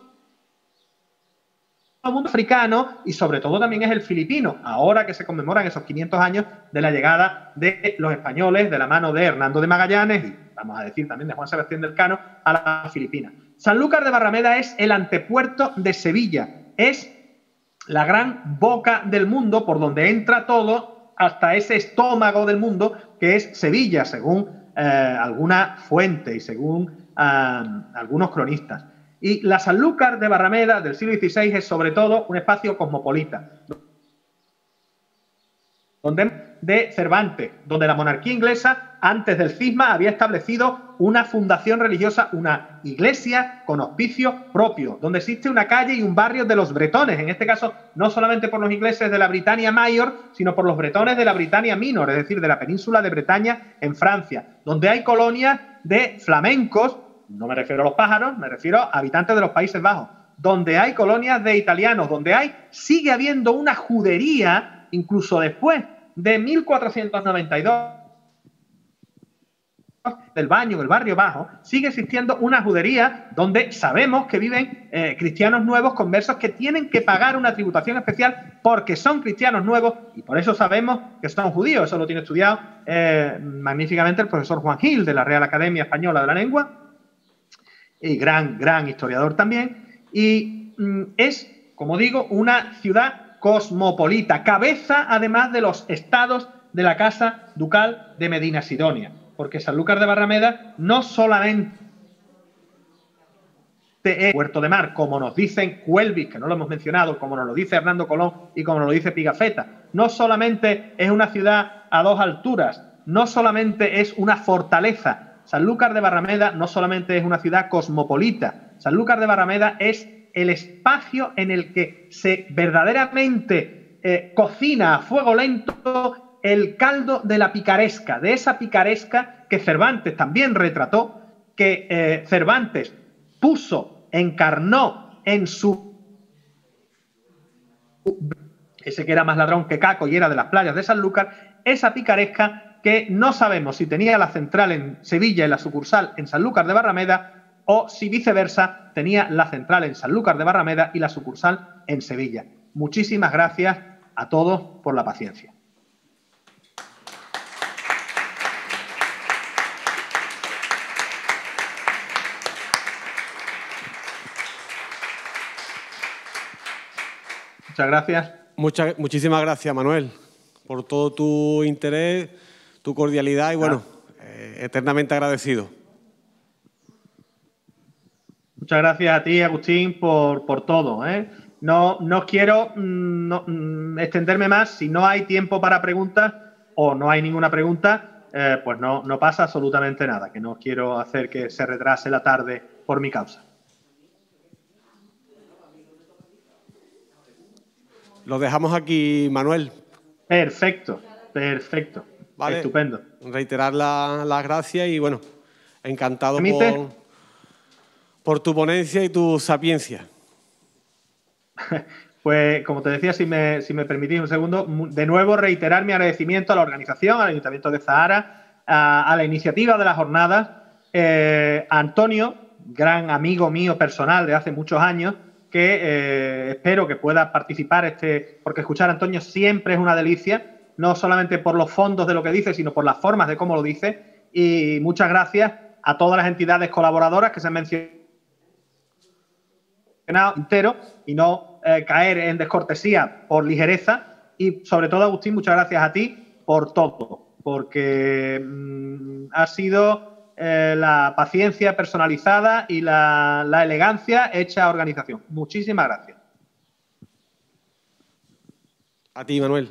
mundo africano, y sobre todo también es el filipino, ahora que se conmemoran esos 500 años de la llegada de los españoles de la mano de Hernando de Magallanes y, vamos a decir, también de Juan Sebastián del Cano a las Filipinas. Sanlúcar de Barrameda es el antepuerto de Sevilla, es la gran boca del mundo por donde entra todo hasta ese estómago del mundo que es Sevilla, según alguna fuente y según algunos cronistas. Y la Sanlúcar de Barrameda del siglo XVI es sobre todo un espacio cosmopolita, de Cervantes, donde la monarquía inglesa, antes del cisma, había establecido una fundación religiosa, una iglesia con hospicio propio, donde existe una calle y un barrio de los bretones, en este caso no solamente por los ingleses de la Britania Mayor, sino por los bretones de la Britania Minor, es decir, de la península de Bretaña en Francia, donde hay colonias de flamencos, no me refiero a los pájaros, me refiero a habitantes de los Países Bajos, donde hay colonias de italianos, donde sigue habiendo una judería, incluso después de 1492, del barrio bajo, sigue existiendo una judería donde sabemos que viven cristianos nuevos conversos que tienen que pagar una tributación especial porque son cristianos nuevos y por eso sabemos que son judíos. Eso lo tiene estudiado magníficamente el profesor Juan Gil de la Real Academia Española de la Lengua, y gran historiador también, y es, como digo, una ciudad cosmopolita, cabeza además de los estados de la Casa Ducal de Medina Sidonia, porque Sanlúcar de Barrameda no solamente es Puerto de Mar, como nos dicen Cuelvis, que no lo hemos mencionado, como nos lo dice Hernando Colón y como nos lo dice Pigafetta, no solamente es una ciudad a dos alturas, no solamente es una fortaleza. Sanlúcar de Barrameda no solamente es una ciudad cosmopolita, Sanlúcar de Barrameda es el espacio en el que se verdaderamente cocina a fuego lento el caldo de la picaresca, de esa picaresca que Cervantes también retrató, que Cervantes encarnó en su... ese que era más ladrón que Caco y era de las playas de Sanlúcar, esa picaresca que no sabemos si tenía la central en Sevilla y la sucursal en Sanlúcar de Barrameda o si viceversa tenía la central en Sanlúcar de Barrameda y la sucursal en Sevilla. Muchísimas gracias a todos por la paciencia. Muchas gracias. Muchísimas gracias, Manuel, por todo tu interés, tu cordialidad y, bueno, eternamente agradecido. Muchas gracias a ti, Agustín, por todo. No quiero extenderme más. Si no hay tiempo para preguntas o no hay ninguna pregunta, pues no pasa absolutamente nada, que no quiero hacer que se retrase la tarde por mi causa. Lo dejamos aquí, Manuel. Perfecto. Vale. Estupendo. Reiterar las gracias y, bueno, encantado por tu ponencia y tu sapiencia. Pues, como te decía, si me permitís un segundo, de nuevo reiterar mi agradecimiento a la organización, al Ayuntamiento de Zahara, a la iniciativa de las jornadas, a Antonio, gran amigo mío personal de hace muchos años, que espero que pueda participar, porque escuchar a Antonio siempre es una delicia, no solamente por los fondos de lo que dice, sino por las formas de cómo lo dice. Y muchas gracias a todas las entidades colaboradoras que se han mencionado entero y no caer en descortesía por ligereza. Y sobre todo, Agustín, muchas gracias a ti por todo, porque ha sido la paciencia personalizada y la elegancia hecha organización. Muchísimas gracias. A ti, Manuel.